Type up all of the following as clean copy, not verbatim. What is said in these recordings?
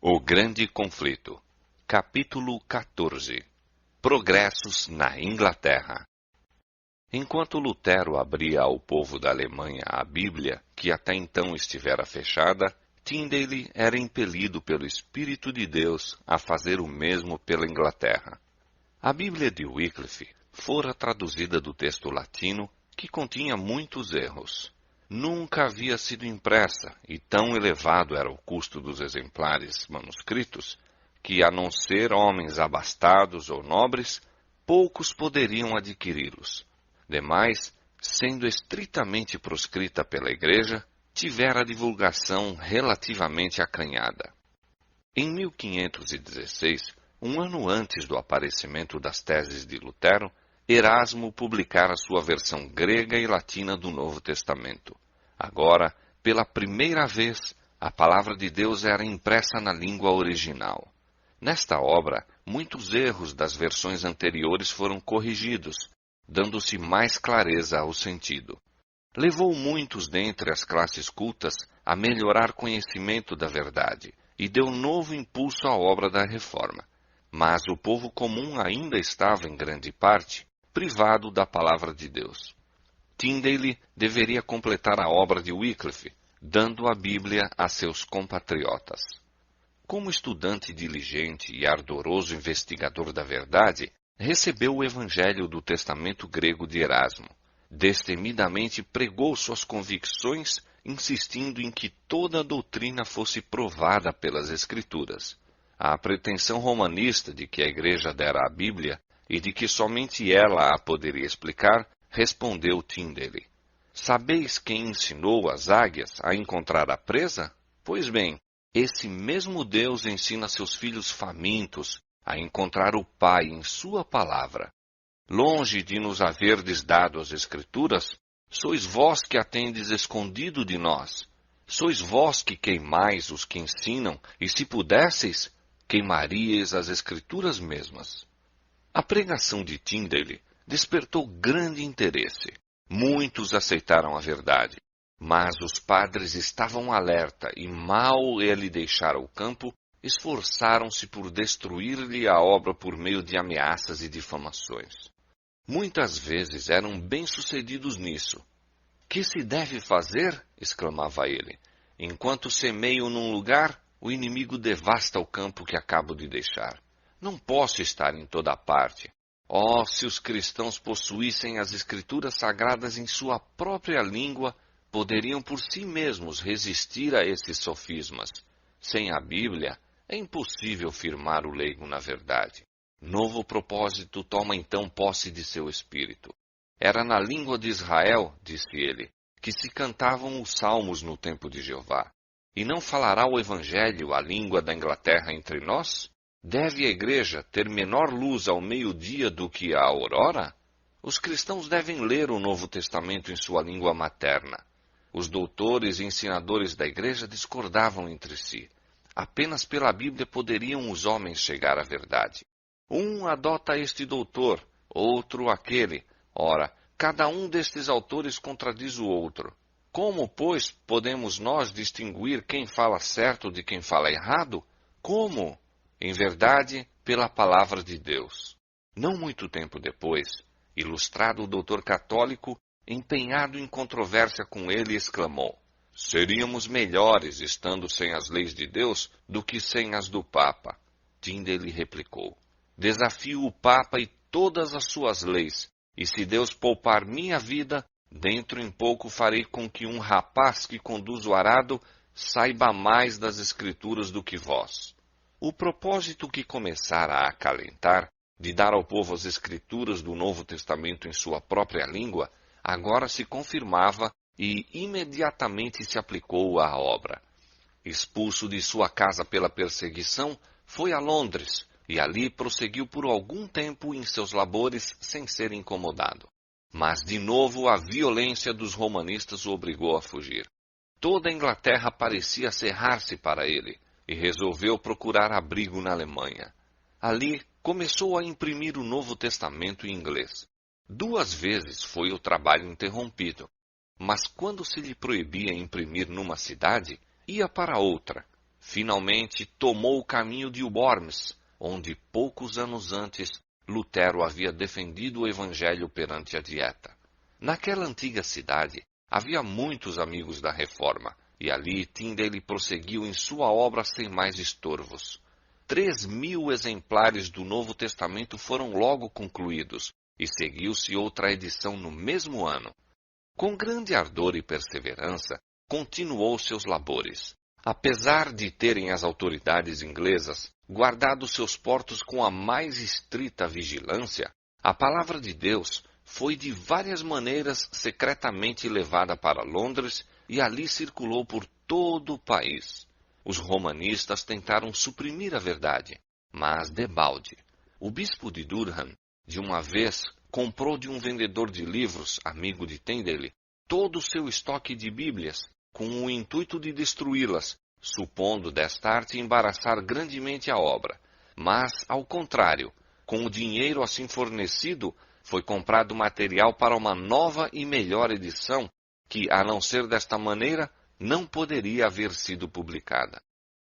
O Grande Conflito. Capítulo 14. Progressos na Inglaterra. Enquanto Lutero abria ao povo da Alemanha a Bíblia, que até então estivera fechada, Tyndale era impelido pelo Espírito de Deus a fazer o mesmo pela Inglaterra. A Bíblia de Wycliffe fora traduzida do texto latino, que continha muitos erros. Nunca havia sido impressa, e tão elevado era o custo dos exemplares manuscritos, que, a não ser homens abastados ou nobres, poucos poderiam adquiri-los. Demais, sendo estritamente proscrita pela Igreja, tivera a divulgação relativamente acanhada. Em 1516, um ano antes do aparecimento das teses de Lutero, Erasmo publicara sua versão grega e latina do Novo Testamento. Agora, pela primeira vez, a palavra de Deus era impressa na língua original. Nesta obra, muitos erros das versões anteriores foram corrigidos, dando-se mais clareza ao sentido. Levou muitos dentre as classes cultas a melhorar conhecimento da verdade e deu novo impulso à obra da reforma. Mas o povo comum ainda estava, em grande parte, privado da palavra de Deus. Tyndale deveria completar a obra de Wycliffe, dando a Bíblia a seus compatriotas. Como estudante diligente e ardoroso investigador da verdade, recebeu o Evangelho do Testamento grego de Erasmo. Destemidamente pregou suas convicções, insistindo em que toda a doutrina fosse provada pelas Escrituras. A pretensão romanista de que a Igreja dera a Bíblia e de que somente ela a poderia explicar, respondeu Tyndale: Sabeis quem ensinou as águias a encontrar a presa? Pois bem, esse mesmo Deus ensina seus filhos famintos a encontrar o Pai em sua palavra. Longe de nos haverdes dado as Escrituras, sois vós que a tendes escondido de nós. Sois vós que queimais os que ensinam, e se pudesseis, queimaríeis as Escrituras mesmas. A pregação de Tyndale despertou grande interesse. Muitos aceitaram a verdade, mas os padres estavam alerta e, mal ele deixara o campo, esforçaram-se por destruir-lhe a obra por meio de ameaças e difamações. Muitas vezes eram bem-sucedidos nisso. Que se deve fazer? Exclamava ele. Enquanto semeio num lugar, o inimigo devasta o campo que acabo de deixar. Não posso estar em toda parte. Oh, se os cristãos possuíssem as Escrituras Sagradas em sua própria língua, poderiam por si mesmos resistir a esses sofismas. Sem a Bíblia, é impossível firmar o leigo na verdade. Novo propósito toma então posse de seu espírito. Era na língua de Israel, disse ele, que se cantavam os salmos no tempo de Jeová. E não falará o Evangelho a língua da Inglaterra entre nós? Deve a Igreja ter menor luz ao meio-dia do que à aurora? Os cristãos devem ler o Novo Testamento em sua língua materna. Os doutores e ensinadores da Igreja discordavam entre si. Apenas pela Bíblia poderiam os homens chegar à verdade. Um adota este doutor, outro aquele. Ora, cada um destes autores contradiz o outro. Como, pois, podemos nós distinguir quem fala certo de quem fala errado? Como? Em verdade, pela palavra de Deus. Não muito tempo depois, ilustrado doutor católico, empenhado em controvérsia com ele, exclamou: Seríamos melhores estando sem as leis de Deus do que sem as do Papa. Tyndale replicou: Desafio o Papa e todas as suas leis, e se Deus poupar minha vida, dentro em pouco farei com que um rapaz que conduz o arado saiba mais das Escrituras do que vós. O propósito que começara a acalentar, de dar ao povo as Escrituras do Novo Testamento em sua própria língua, agora se confirmava e imediatamente se aplicou à obra. Expulso de sua casa pela perseguição, foi a Londres, e ali prosseguiu por algum tempo em seus labores sem ser incomodado. Mas de novo a violência dos romanistas o obrigou a fugir. Toda a Inglaterra parecia cerrar-se para ele, e resolveu procurar abrigo na Alemanha. Ali começou a imprimir o Novo Testamento em inglês. 2 vezes foi o trabalho interrompido, mas quando se lhe proibia imprimir numa cidade, ia para outra, finalmente tomou o caminho de Worms, onde poucos anos antes Lutero havia defendido o Evangelho perante a Dieta. Naquela antiga cidade havia muitos amigos da Reforma, e ali Tyndale prosseguiu em sua obra sem mais estorvos. 3.000 exemplares do Novo Testamento foram logo concluídos, e seguiu-se outra edição no mesmo ano. Com grande ardor e perseverança, continuou seus labores. Apesar de terem as autoridades inglesas guardado seus portos com a mais estrita vigilância, a palavra de Deus foi de várias maneiras secretamente levada para Londres e ali circulou por todo o país. Os romanistas tentaram suprimir a verdade, mas debalde. O bispo de Durham, de uma vez, comprou de um vendedor de livros, amigo de Tyndale, todo o seu estoque de Bíblias, com o intuito de destruí-las, supondo desta arte embaraçar grandemente a obra. Mas, ao contrário, com o dinheiro assim fornecido, foi comprado material para uma nova e melhor edição, que, a não ser desta maneira, não poderia haver sido publicada.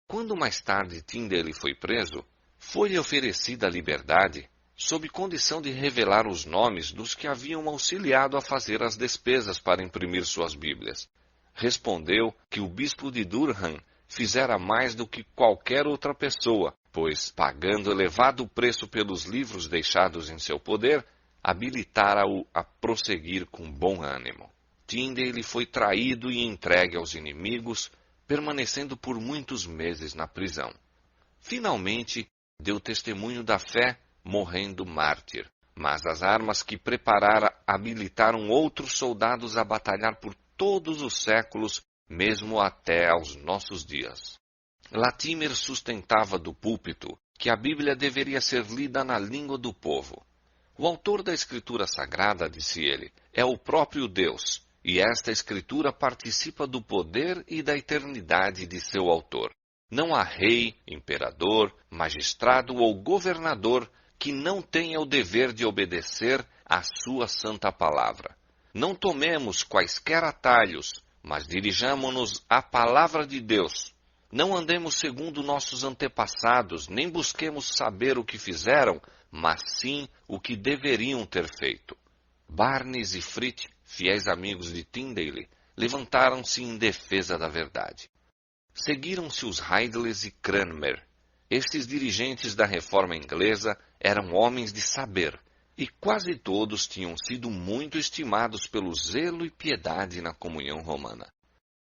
Quando mais tarde Tyndale foi preso, foi-lhe oferecida a liberdade, sob condição de revelar os nomes dos que haviam auxiliado a fazer as despesas para imprimir suas Bíblias. Respondeu que o bispo de Durham fizera mais do que qualquer outra pessoa, pois, pagando elevado preço pelos livros deixados em seu poder, habilitara-o a prosseguir com bom ânimo. Tyndale foi traído e entregue aos inimigos, permanecendo por muitos meses na prisão. Finalmente, deu testemunho da fé, morrendo mártir. Mas as armas que preparara habilitaram outros soldados a batalhar por todos os séculos, mesmo até aos nossos dias. Latimer sustentava do púlpito que a Bíblia deveria ser lida na língua do povo. O autor da Escritura Sagrada, disse ele, é o próprio Deus, e esta Escritura participa do poder e da eternidade de seu autor. Não há rei, imperador, magistrado ou governador que não tenha o dever de obedecer à sua santa palavra. Não tomemos quaisquer atalhos, mas dirijamo-nos à palavra de Deus. Não andemos segundo nossos antepassados, nem busquemos saber o que fizeram, mas sim o que deveriam ter feito. Barnes e Fritz, fiéis amigos de Tyndale, levantaram-se em defesa da verdade. Seguiram-se os Ridleys e Cranmer. Estes dirigentes da reforma inglesa eram homens de saber, e quase todos tinham sido muito estimados pelo zelo e piedade na comunhão romana.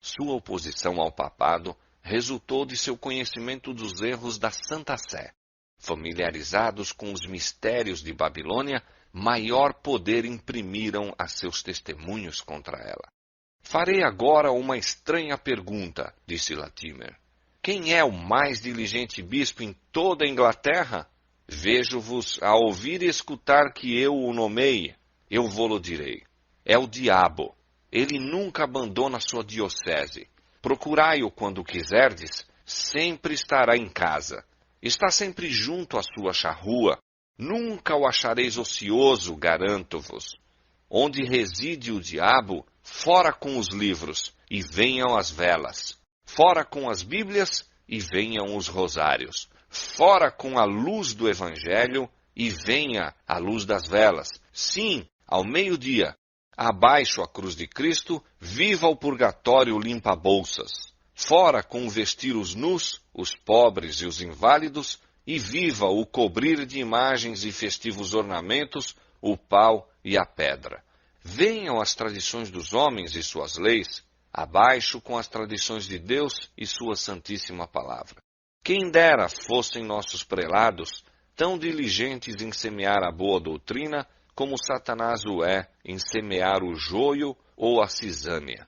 Sua oposição ao papado resultou de seu conhecimento dos erros da Santa Sé. Familiarizados com os mistérios de Babilônia, maior poder imprimiram a seus testemunhos contra ela. Farei agora uma estranha pergunta, disse Latimer. Quem é o mais diligente bispo em toda a Inglaterra? Vejo-vos a ouvir e escutar que eu o nomeie. Eu vô-lo direi. É o diabo. Ele nunca abandona sua diocese. Procurai-o quando quiserdes, sempre estará em casa. Está sempre junto à sua charrua. Nunca o achareis ocioso, garanto-vos. Onde reside o diabo, fora com os livros, e venham as velas. Fora com as Bíblias, e venham os rosários. Fora com a luz do Evangelho, e venha a luz das velas. Sim, ao meio-dia. Abaixo a cruz de Cristo, viva o purgatório limpa-bolsas. Fora com vestir os nus, os pobres e os inválidos, e viva o cobrir de imagens e festivos ornamentos, o pau e a pedra. Venham as tradições dos homens e suas leis, abaixo com as tradições de Deus e sua santíssima palavra. Quem dera fossem nossos prelados tão diligentes em semear a boa doutrina, como Satanás o é em semear o joio ou a cisânia.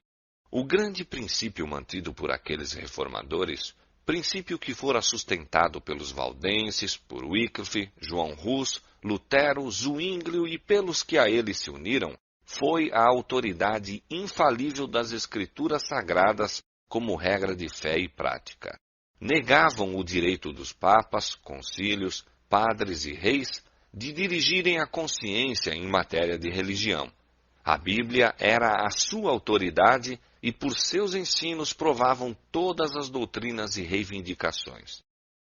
O grande princípio mantido por aqueles reformadores, princípio que fora sustentado pelos valdenses, por Wycliffe, João Hus, Lutero, Zwinglio e pelos que a ele se uniram, foi a autoridade infalível das Escrituras Sagradas como regra de fé e prática. Negavam o direito dos papas, concílios, padres e reis de dirigirem a consciência em matéria de religião. A Bíblia era a sua autoridade e por seus ensinos provavam todas as doutrinas e reivindicações.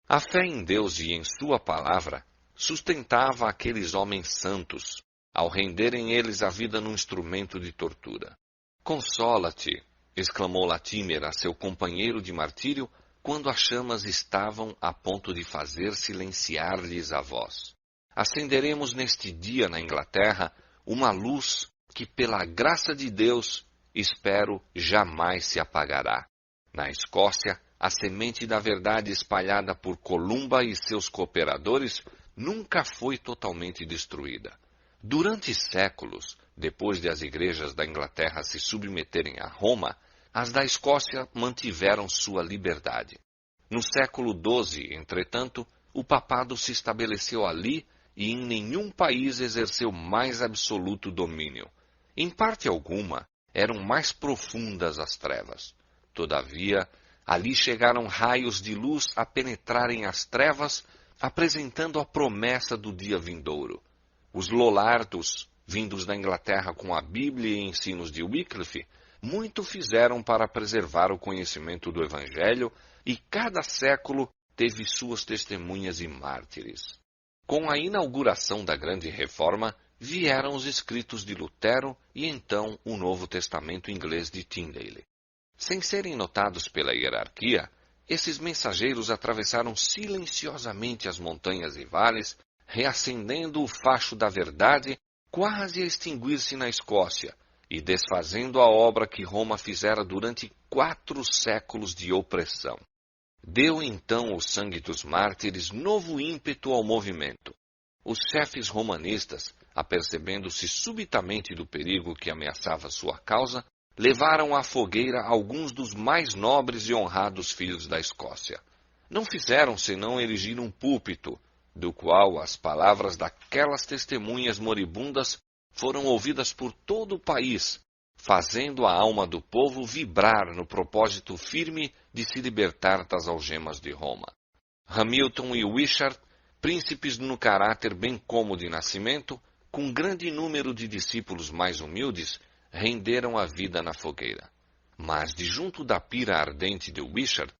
A fé em Deus e em sua palavra sustentava aqueles homens santos, ao renderem eles a vida num instrumento de tortura. Consola-te, exclamou Latimer a seu companheiro de martírio, quando as chamas estavam a ponto de fazer silenciar-lhes a voz. Acenderemos neste dia na Inglaterra uma luz que, pela graça de Deus, espero jamais se apagará. Na Escócia, a semente da verdade espalhada por Columba e seus cooperadores nunca foi totalmente destruída. Durante séculos, depois de as igrejas da Inglaterra se submeterem a Roma, as da Escócia mantiveram sua liberdade. No século XII, entretanto, o papado se estabeleceu ali e em nenhum país exerceu mais absoluto domínio. Em parte alguma, eram mais profundas as trevas. Todavia, ali chegaram raios de luz a penetrarem as trevas, apresentando a promessa do dia vindouro. Os Lollardos, vindos da Inglaterra com a Bíblia e ensinos de Wycliffe, muito fizeram para preservar o conhecimento do Evangelho, e cada século teve suas testemunhas e mártires. Com a inauguração da Grande Reforma, vieram os escritos de Lutero e então o Novo Testamento inglês de Tyndale. Sem serem notados pela hierarquia, esses mensageiros atravessaram silenciosamente as montanhas e vales, reacendendo o facho da verdade, quase a extinguir-se na Escócia, e desfazendo a obra que Roma fizera durante 4 séculos de opressão. Deu então o sangue dos mártires novo ímpeto ao movimento. Os chefes romanistas, apercebendo-se subitamente do perigo que ameaçava sua causa, levaram à fogueira alguns dos mais nobres e honrados filhos da Escócia. Não fizeram senão erigir um púlpito, do qual as palavras daquelas testemunhas moribundas foram ouvidas por todo o país, fazendo a alma do povo vibrar no propósito firme de se libertar das algemas de Roma. Hamilton e Wishart, príncipes no caráter bem como de nascimento, com grande número de discípulos mais humildes, renderam a vida na fogueira. Mas de junto da pira ardente de Wishart,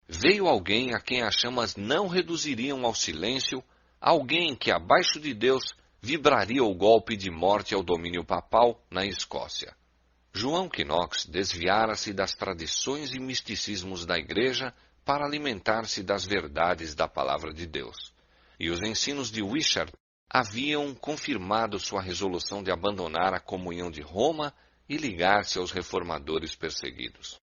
veio alguém a quem as chamas não reduziriam ao silêncio, alguém que, abaixo de Deus, vibraria o golpe de morte ao domínio papal na Escócia. João Knox desviara-se das tradições e misticismos da Igreja para alimentar-se das verdades da Palavra de Deus. E os ensinos de Wishart haviam confirmado sua resolução de abandonar a comunhão de Roma e ligar-se aos reformadores perseguidos.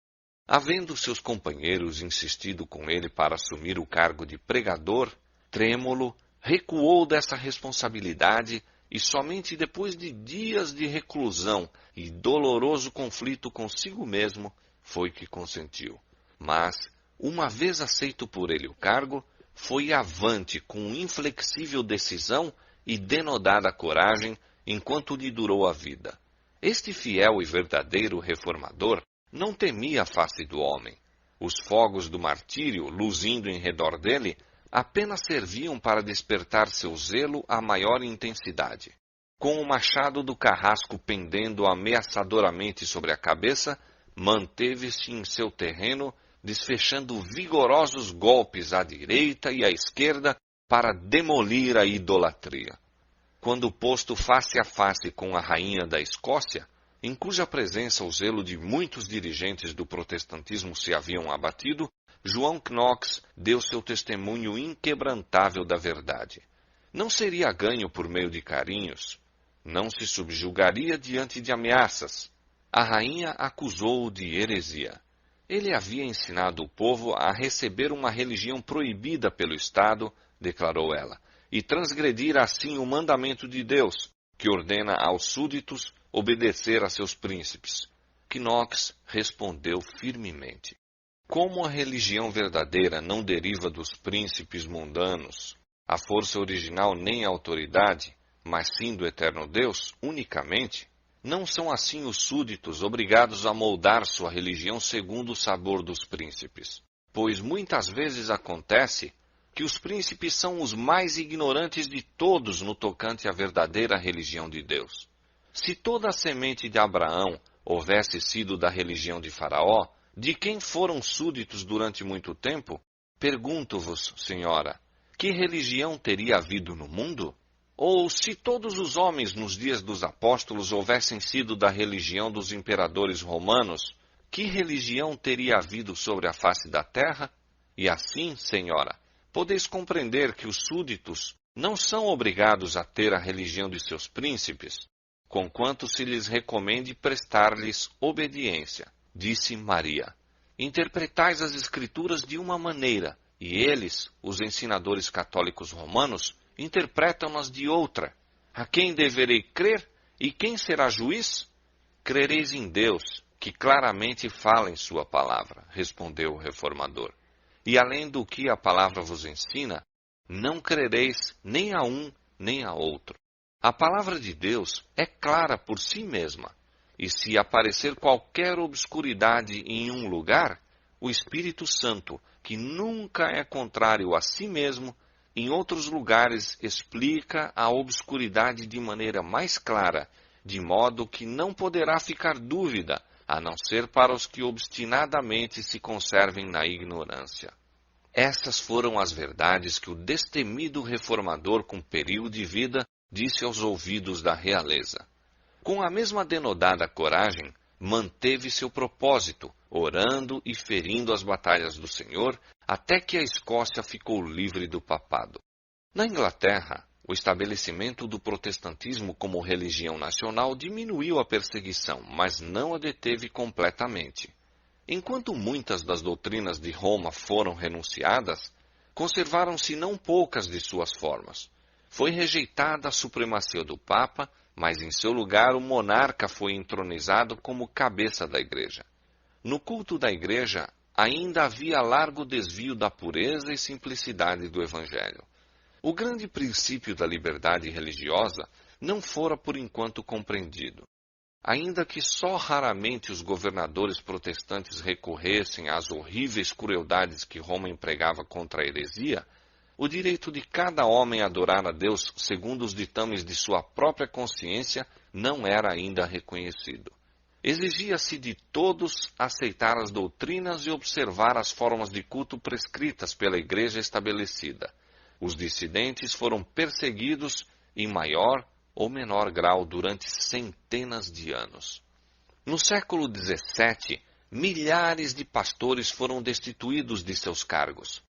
Havendo seus companheiros insistido com ele para assumir o cargo de pregador, trêmulo, recuou dessa responsabilidade e somente depois de dias de reclusão e doloroso conflito consigo mesmo foi que consentiu. Mas, uma vez aceito por ele o cargo, foi avante com inflexível decisão e denodada coragem enquanto lhe durou a vida. Este fiel e verdadeiro reformador não temia a face do homem. Os fogos do martírio, luzindo em redor dele, apenas serviam para despertar seu zelo à maior intensidade. Com o machado do carrasco pendendo ameaçadoramente sobre a cabeça, manteve-se em seu terreno, desfechando vigorosos golpes à direita e à esquerda para demolir a idolatria. Quando posto face a face com a rainha da Escócia, em cuja presença o zelo de muitos dirigentes do protestantismo se haviam abatido, João Knox deu seu testemunho inquebrantável da verdade. Não seria ganho por meio de carinhos, não se subjugaria diante de ameaças. A rainha acusou-o de heresia. Ele havia ensinado o povo a receber uma religião proibida pelo Estado, declarou ela, e transgredir assim o mandamento de Deus, que ordena aos súditos obedecer a seus príncipes. Knox respondeu firmemente: como a religião verdadeira não deriva dos príncipes mundanos, a força original nem a autoridade, mas sim do eterno Deus, unicamente, não são assim os súditos obrigados a moldar sua religião segundo o sabor dos príncipes. Pois muitas vezes acontece que os príncipes são os mais ignorantes de todos no tocante à verdadeira religião de Deus. Se toda a semente de Abraão houvesse sido da religião de Faraó, de quem foram súditos durante muito tempo, pergunto-vos, senhora, que religião teria havido no mundo? Ou se todos os homens nos dias dos apóstolos houvessem sido da religião dos imperadores romanos, que religião teria havido sobre a face da terra? E assim, senhora, podeis compreender que os súditos não são obrigados a ter a religião de seus príncipes, conquanto se lhes recomende prestar-lhes obediência, disse Maria. Interpretais as Escrituras de uma maneira, e eles, os ensinadores católicos romanos, interpretam-nas de outra. A quem deverei crer e quem será juiz? Crereis em Deus, que claramente fala em sua palavra, respondeu o reformador. E além do que a palavra vos ensina, não crereis nem a um nem a outro. A palavra de Deus é clara por si mesma, e se aparecer qualquer obscuridade em um lugar, o Espírito Santo, que nunca é contrário a si mesmo, em outros lugares explica a obscuridade de maneira mais clara, de modo que não poderá ficar dúvida, a não ser para os que obstinadamente se conservem na ignorância. Essas foram as verdades que o destemido reformador com período de vida disse aos ouvidos da realeza. Com a mesma denodada coragem, manteve seu propósito, orando e ferindo as batalhas do Senhor, até que a Escócia ficou livre do papado. Na Inglaterra, o estabelecimento do protestantismo como religião nacional diminuiu a perseguição, mas não a deteve completamente. Enquanto muitas das doutrinas de Roma foram renunciadas, conservaram-se não poucas de suas formas. Foi rejeitada a supremacia do Papa, mas em seu lugar o monarca foi entronizado como cabeça da Igreja. No culto da Igreja, ainda havia largo desvio da pureza e simplicidade do Evangelho. O grande princípio da liberdade religiosa não fora por enquanto compreendido. Ainda que só raramente os governadores protestantes recorressem às horríveis crueldades que Roma empregava contra a heresia, o direito de cada homem a adorar a Deus segundo os ditames de sua própria consciência não era ainda reconhecido. Exigia-se de todos aceitar as doutrinas e observar as formas de culto prescritas pela Igreja estabelecida. Os dissidentes foram perseguidos em maior ou menor grau durante centenas de anos. No século XVII, milhares de pastores foram destituídos de seus cargos.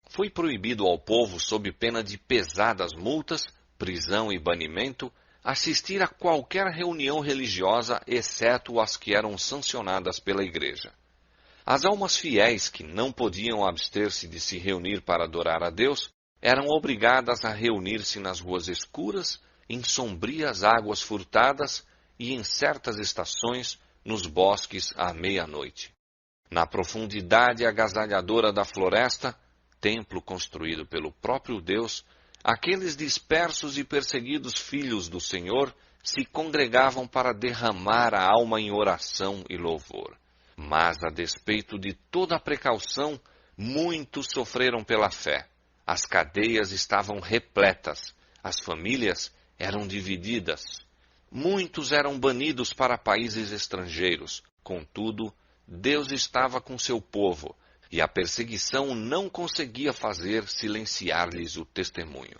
Foi proibido ao povo, sob pena de pesadas multas, prisão e banimento, assistir a qualquer reunião religiosa, exceto as que eram sancionadas pela Igreja. As almas fiéis que não podiam abster-se de se reunir para adorar a Deus, eram obrigadas a reunir-se nas ruas escuras, em sombrias águas furtadas e, em certas estações, nos bosques à meia-noite. Na profundidade agasalhadora da floresta, templo construído pelo próprio Deus, aqueles dispersos e perseguidos filhos do Senhor se congregavam para derramar a alma em oração e louvor. Mas, a despeito de toda a precaução, muitos sofreram pela fé. As cadeias estavam repletas, as famílias eram divididas. Muitos eram banidos para países estrangeiros. Contudo, Deus estava com seu povo, e a perseguição não conseguia fazer silenciar-lhes o testemunho.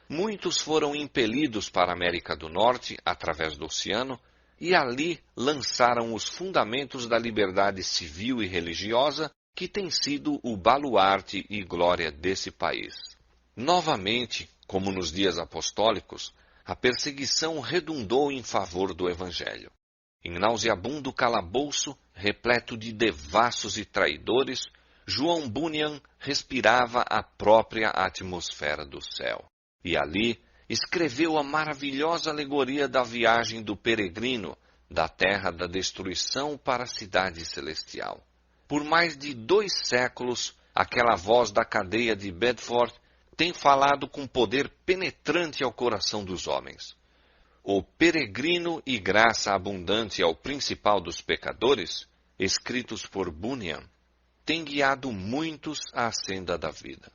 Muitos foram impelidos para a América do Norte, através do oceano, e ali lançaram os fundamentos da liberdade civil e religiosa, que tem sido o baluarte e glória desse país. Novamente, como nos dias apostólicos, a perseguição redundou em favor do Evangelho. Em nauseabundo calabouço, repleto de devassos e traidores, João Bunyan respirava a própria atmosfera do céu. E ali escreveu a maravilhosa alegoria da viagem do peregrino da terra da destruição para a cidade celestial. Por mais de 2 séculos, aquela voz da cadeia de Bedford tem falado com poder penetrante ao coração dos homens. O Peregrino e Graça Abundante ao Principal dos Pecadores, escritos por Bunyan, tem guiado muitos à senda da vida.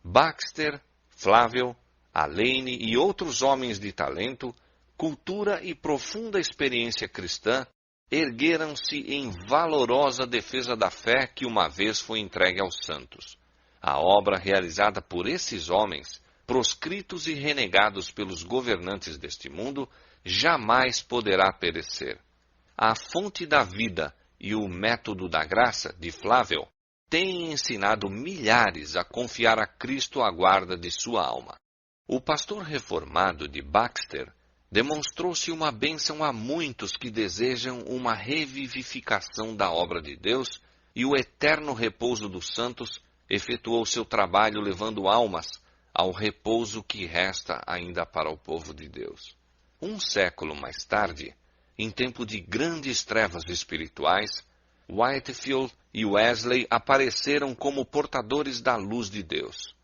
Baxter, Flavel, Alane e outros homens de talento, cultura e profunda experiência cristã ergueram-se em valorosa defesa da fé que uma vez foi entregue aos santos. A obra realizada por esses homens, proscritos e renegados pelos governantes deste mundo, jamais poderá perecer. A fonte da vida e o método da graça, de Flavel, têm ensinado milhares a confiar a Cristo à guarda de sua alma. O pastor reformado de Baxter demonstrou-se uma bênção a muitos que desejam uma revivificação da obra de Deus, e o eterno repouso dos santos efetuou seu trabalho levando almas ao repouso que resta ainda para o povo de Deus. Um século mais tarde, em tempo de grandes trevas espirituais, Whitefield e Wesley apareceram como portadores da luz de Deus.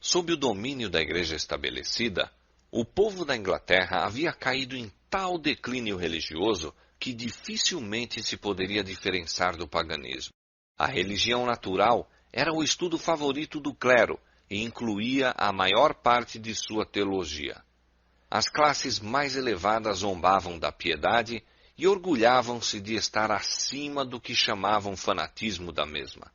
Sob o domínio da Igreja estabelecida, o povo da Inglaterra havia caído em tal declínio religioso que dificilmente se poderia diferenciar do paganismo. A religião natural era o estudo favorito do clero e incluía a maior parte de sua teologia. As classes mais elevadas zombavam da piedade e orgulhavam-se de estar acima do que chamavam fanatismo da mesma.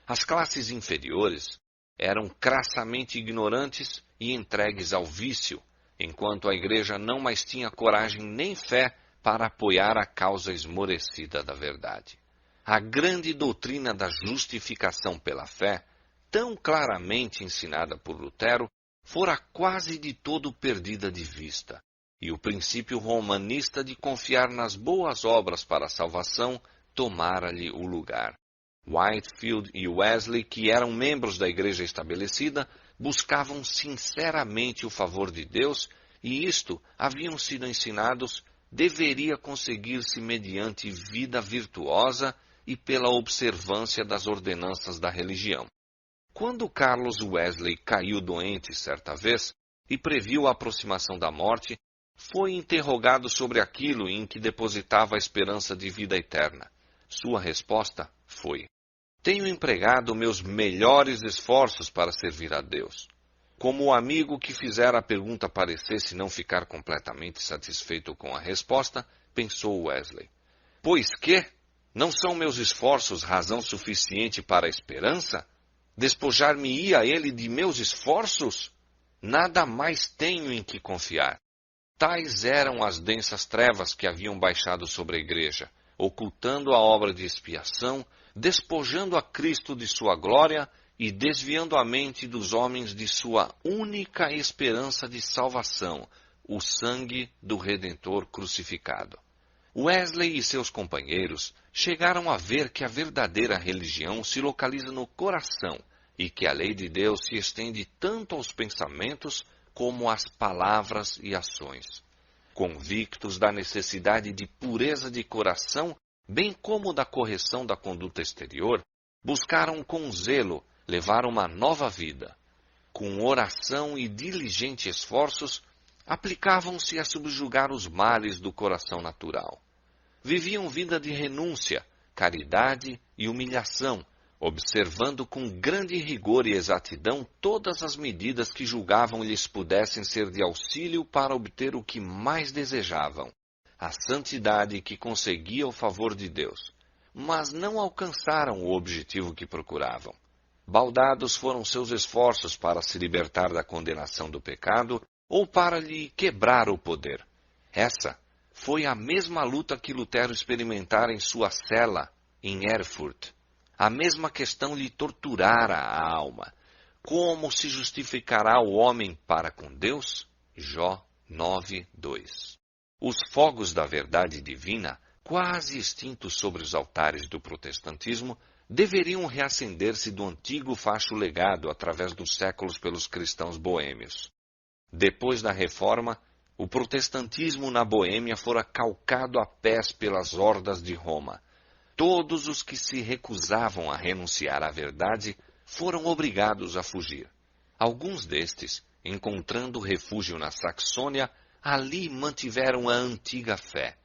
As classes inferiores eram crassamente ignorantes e entregues ao vício, enquanto a igreja não mais tinha coragem nem fé para apoiar a causa esmorecida da verdade. A grande doutrina da justificação pela fé, tão claramente ensinada por Lutero, fora quase de todo perdida de vista, e o princípio romanista de confiar nas boas obras para a salvação tomara-lhe o lugar. Whitefield e Wesley, que eram membros da igreja estabelecida, buscavam sinceramente o favor de Deus, e isto, haviam sido ensinados, deveria conseguir-se mediante vida virtuosa e pela observância das ordenanças da religião. Quando Carlos Wesley caiu doente certa vez e previu a aproximação da morte, foi interrogado sobre aquilo em que depositava a esperança de vida eterna. Sua resposta foi: tenho empregado meus melhores esforços para servir a Deus. Como o amigo que fizera a pergunta parecesse não ficar completamente satisfeito com a resposta, pensou Wesley: pois que? Não são meus esforços razão suficiente para a esperança? Despojar-me-ia ele de meus esforços? Nada mais tenho em que confiar. Tais eram as densas trevas que haviam baixado sobre a igreja, ocultando a obra de expiação, despojando a Cristo de sua glória e desviando a mente dos homens de sua única esperança de salvação, o sangue do Redentor crucificado. Wesley e seus companheiros chegaram a ver que a verdadeira religião se localiza no coração e que a lei de Deus se estende tanto aos pensamentos como às palavras e ações. Convictos da necessidade de pureza de coração, bem como da correção da conduta exterior, buscaram com zelo levar uma nova vida. Com oração e diligentes esforços, aplicavam-se a subjugar os males do coração natural. Viviam vida de renúncia, caridade e humilhação, observando com grande rigor e exatidão todas as medidas que julgavam lhes pudessem ser de auxílio para obter o que mais desejavam, a santidade que conseguia o favor de Deus, mas não alcançaram o objetivo que procuravam. Baldados foram seus esforços para se libertar da condenação do pecado ou para lhe quebrar o poder. Essa foi a mesma luta que Lutero experimentara em sua cela, em Erfurt. A mesma questão lhe torturara a alma. Como se justificará o homem para com Deus? Jó 9:2. Os fogos da verdade divina, quase extintos sobre os altares do protestantismo, deveriam reacender-se do antigo facho legado através dos séculos pelos cristãos boêmios. Depois da Reforma, o protestantismo na Boêmia fora calcado a pés pelas hordas de Roma. Todos os que se recusavam a renunciar à verdade foram obrigados a fugir. Alguns destes, encontrando refúgio na Saxônia, ali mantiveram a antiga fé.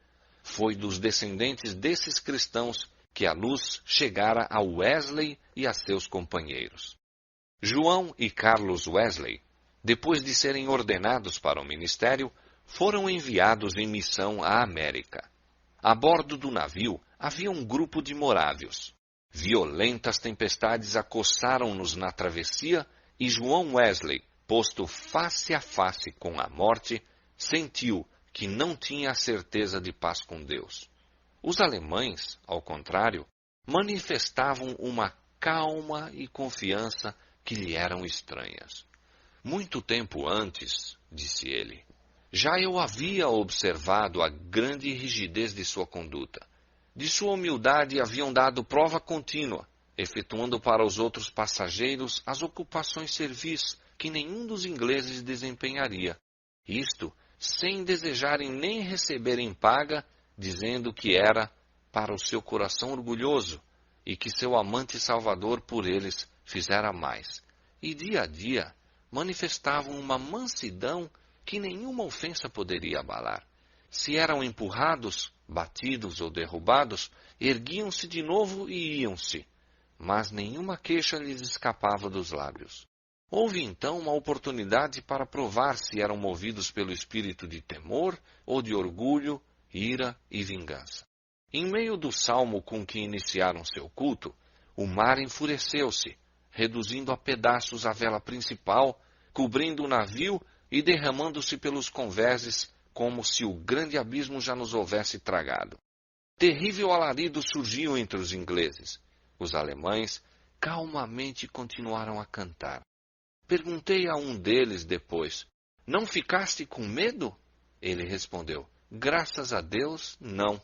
Foi dos descendentes desses cristãos que a luz chegara a Wesley e a seus companheiros. João e Carlos Wesley, depois de serem ordenados para o ministério, foram enviados em missão à América. A bordo do navio havia um grupo de morávios. Violentas tempestades acossaram-nos na travessia e João Wesley, posto face a face com a morte, sentiu que não tinha a certeza de paz com Deus. Os alemães, ao contrário, manifestavam uma calma e confiança que lhe eram estranhas. Muito tempo antes, disse ele, já eu havia observado a grande rigidez de sua conduta. De sua humildade haviam dado prova contínua, efetuando para os outros passageiros as ocupações servis que nenhum dos ingleses desempenharia. Isto sem desejarem nem receberem paga, dizendo que era para o seu coração orgulhoso e que seu amante salvador por eles fizera mais. E dia a dia manifestavam uma mansidão que nenhuma ofensa poderia abalar. Se eram empurrados, batidos ou derrubados, erguiam-se de novo e iam-se, mas nenhuma queixa lhes escapava dos lábios. Houve então uma oportunidade para provar se eram movidos pelo espírito de temor ou de orgulho, ira e vingança. Em meio do salmo com que iniciaram seu culto, o mar enfureceu-se, reduzindo a pedaços a vela principal, cobrindo o navio e derramando-se pelos convéses como se o grande abismo já nos houvesse tragado. Terrível alarido surgiu entre os ingleses. Os alemães calmamente continuaram a cantar. Perguntei a um deles depois, não ficaste com medo? Ele respondeu, graças a Deus, não.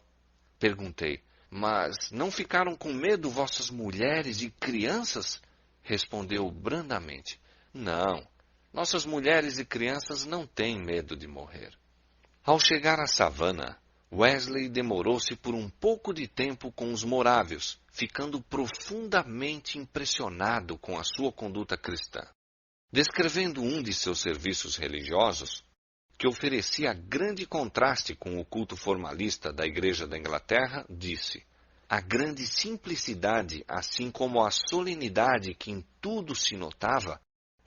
Perguntei, mas não ficaram com medo vossas mulheres e crianças? Respondeu brandamente, não, nossas mulheres e crianças não têm medo de morrer. Ao chegar à savana, Wesley demorou-se por um pouco de tempo com os morávios, ficando profundamente impressionado com a sua conduta cristã. Descrevendo um de seus serviços religiosos, que oferecia grande contraste com o culto formalista da Igreja da Inglaterra, disse, a grande simplicidade, assim como a solenidade que em tudo se notava,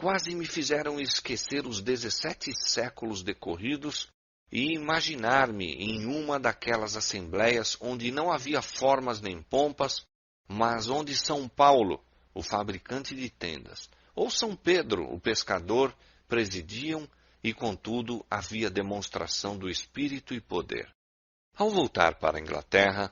quase me fizeram esquecer os 17 séculos decorridos e imaginar-me em uma daquelas assembleias onde não havia formas nem pompas, mas onde São Paulo, o fabricante de tendas, ou São Pedro, o pescador, presidiam e, contudo, havia demonstração do espírito e poder. Ao voltar para a Inglaterra,